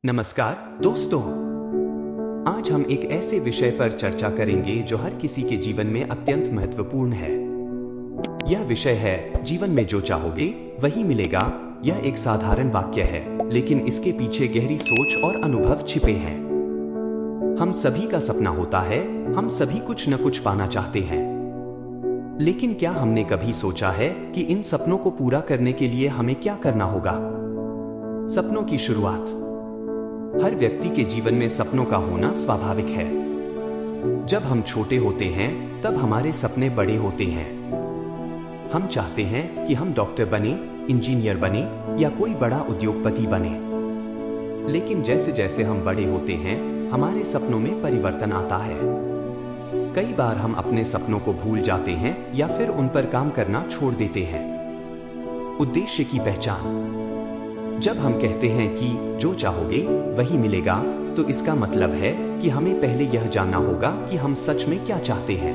नमस्कार दोस्तों। आज हम एक ऐसे विषय पर चर्चा करेंगे जो हर किसी के जीवन में अत्यंत महत्वपूर्ण है। यह विषय है जीवन में जो चाहोगे वही मिलेगा। यह एक साधारण वाक्य है, लेकिन इसके पीछे गहरी सोच और अनुभव छिपे हैं। हम सभी का सपना होता है, हम सभी कुछ न कुछ पाना चाहते हैं। लेकिन क्या हमने कभी सोचा है कि इन सपनों को पूरा करने के लिए हमें क्या करना होगा? सपनों की शुरुआत। हर व्यक्ति के जीवन में सपनों का होना स्वाभाविक है। जब हम छोटे होते हैं तब हमारे सपने बड़े होते हैं। हम चाहते हैं कि हम डॉक्टर बने, इंजीनियर बने या कोई बड़ा उद्योगपति बने। लेकिन जैसे जैसे हम बड़े होते हैं हमारे सपनों में परिवर्तन आता है। कई बार हम अपने सपनों को भूल जाते हैं या फिर उन पर काम करना छोड़ देते हैं। उद्देश्य की पहचान। जब हम कहते हैं कि जो चाहोगे वही मिलेगा, तो इसका मतलब है कि हमें पहले यह जानना होगा कि हम सच में क्या चाहते हैं।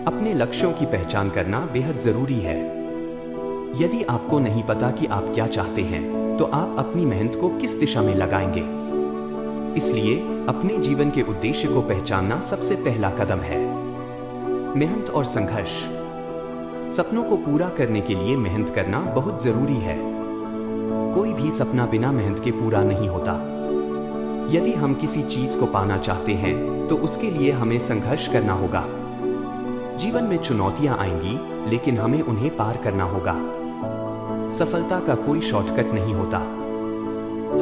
अपने लक्ष्यों की पहचान करना बेहद जरूरी है। यदि आपको नहीं पता कि आप क्या चाहते हैं, तो आप अपनी मेहनत को किस दिशा में लगाएंगे? इसलिए अपने जीवन के उद्देश्य को पहचानना सबसे पहला कदम है। मेहनत और संघर्ष। सपनों को पूरा करने के लिए मेहनत करना बहुत जरूरी है। कोई भी सपना बिना मेहनत के पूरा नहीं होता। यदि हम किसी चीज को पाना चाहते हैं तो उसके लिए हमें संघर्ष करना होगा। जीवन में चुनौतियां आएंगी, लेकिन हमें उन्हें पार करना होगा। सफलता का कोई शॉर्टकट नहीं होता।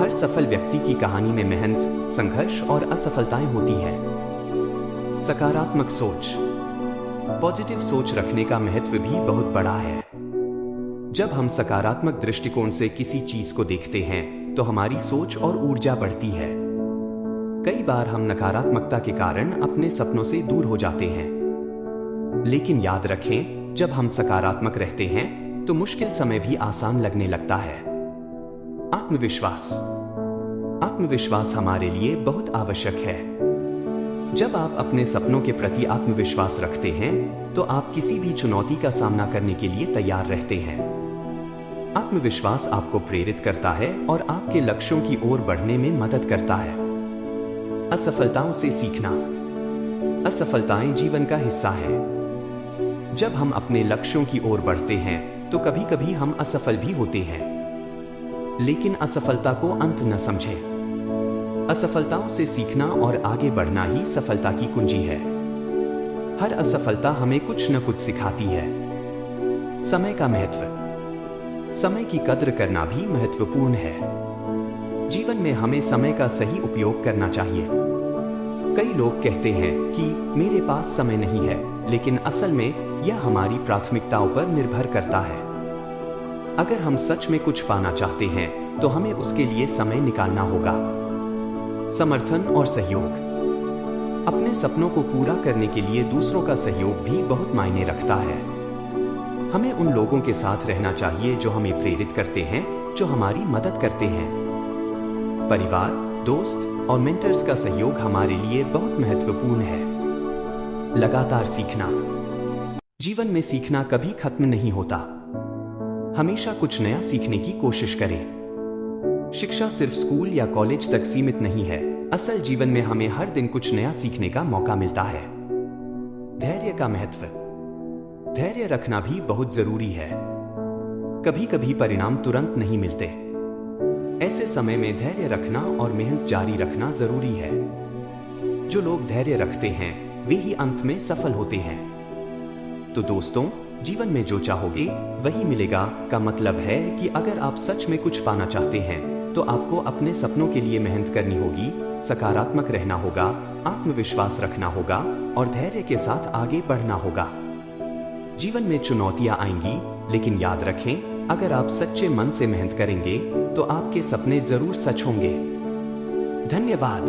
हर सफल व्यक्ति की कहानी में मेहनत, संघर्ष और असफलताएं होती हैं। सकारात्मक सोच। पॉजिटिव सोच रखने का महत्व भी बहुत बड़ा है। जब हम सकारात्मक दृष्टिकोण से किसी चीज को देखते हैं तो हमारी सोच और ऊर्जा बढ़ती है। कई बार हम नकारात्मकता के कारण अपने सपनों से दूर हो जाते हैं। लेकिन याद रखें, जब हम सकारात्मक रहते हैं तो मुश्किल समय भी आसान लगने लगता है। आत्मविश्वास। आत्मविश्वास हमारे लिए बहुत आवश्यक है। जब आप अपने सपनों के प्रति आत्मविश्वास रखते हैं तो आप किसी भी चुनौती का सामना करने के लिए तैयार रहते हैं। आत्मविश्वास आपको प्रेरित करता है और आपके लक्ष्यों की ओर बढ़ने में मदद करता है। असफलताओं से सीखना। असफलताएं जीवन का हिस्सा है। जब हम अपने लक्ष्यों की ओर बढ़ते हैं तो कभी कभी हम असफल भी होते हैं। लेकिन असफलता को अंत न समझें। असफलताओं से सीखना और आगे बढ़ना ही सफलता की कुंजी है। हर असफलता हमें कुछ न कुछ सिखाती है। समय का महत्व। समय की कद्र करना भी महत्वपूर्ण है। जीवन में हमें समय का सही उपयोग करना चाहिए। कई लोग कहते हैं कि मेरे पास समय नहीं है, लेकिन असल में यह हमारी प्राथमिकताओं पर निर्भर करता है। अगर हम सच में कुछ पाना चाहते हैं तो हमें उसके लिए समय निकालना होगा। समर्थन और सहयोग। अपने सपनों को पूरा करने के लिए दूसरों का सहयोग भी बहुत मायने रखता है। हमें उन लोगों के साथ रहना चाहिए जो हमें प्रेरित करते हैं, जो हमारी मदद करते हैं। परिवार, दोस्त और मेंटर्स का सहयोग हमारे लिए बहुत महत्वपूर्ण है। लगातार सीखना। जीवन में सीखना कभी खत्म नहीं होता। हमेशा कुछ नया सीखने की कोशिश करें। शिक्षा सिर्फ स्कूल या कॉलेज तक सीमित नहीं है। असल जीवन में हमें हर दिन कुछ नया सीखने का मौका मिलता है। धैर्य का महत्व। धैर्य रखना भी बहुत जरूरी है। कभी कभी परिणाम तुरंत नहीं मिलते। ऐसे समय में धैर्य रखना और मेहनत जारी रखना जरूरी है। जो लोग धैर्य रखते हैं वे ही अंत में सफल होते हैं। तो दोस्तों, जीवन में जो चाहोगे वही मिलेगा का मतलब है कि अगर आप सच में कुछ पाना चाहते हैं तो आपको अपने सपनों के लिए मेहनत करनी होगी, सकारात्मक रहना होगा, आत्मविश्वास रखना होगा और धैर्य के साथ आगे बढ़ना होगा। जीवन में चुनौतियां आएंगी, लेकिन याद रखें, अगर आप सच्चे मन से मेहनत करेंगे तो आपके सपने जरूर सच होंगे। धन्यवाद।